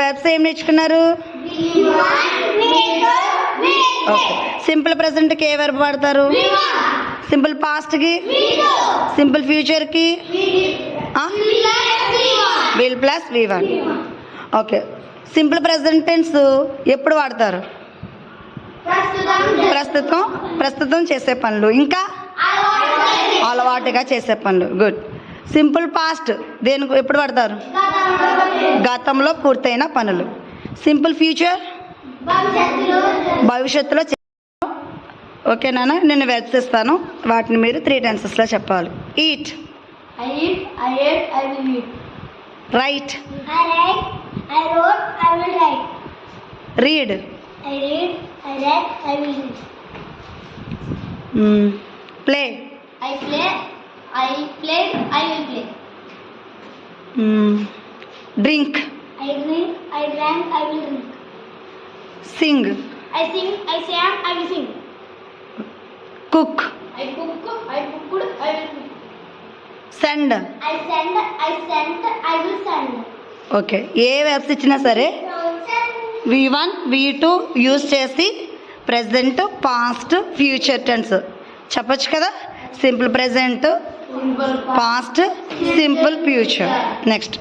Webs ఏం నేర్చుకున్నారు? Okay. Simple ప్రెజెంట్కి ఏ వెర్బ్ వాడతారు? సింపుల్ పాస్ట్కి, సింపుల్ ఫ్యూచర్కి will plus V1. Okay. Simple present tense ఎప్పుడు వాడతారు? ప్రస్తుతం చేసే పనులు, ఇంకా అలవాటుగా చేసే పనులు. గుడ్. సింపుల్ పాస్ట్ దేనికి ఎప్పుడు వాడతారు? గతంలో పూర్తయిన పనులు. సింపుల్ ఫ్యూచర్ భవిష్యత్తులో. ఓకేనా? నేను వెబ్స్ ఇస్తాను, వాటిని మీరు 3 టెన్సెస్లో చెప్పాలి. Eat, write, read, play, drink, sing, cook, send. Okay. ఏ వెబ్స్ ఇచ్చినా సరే V1 V2 యూజ్ చేసి ప్రెజెంట్, పాస్ట్, ఫ్యూచర్ టెన్స్ చెప్పచ్చు కదా. Simple present, past, simple future. Next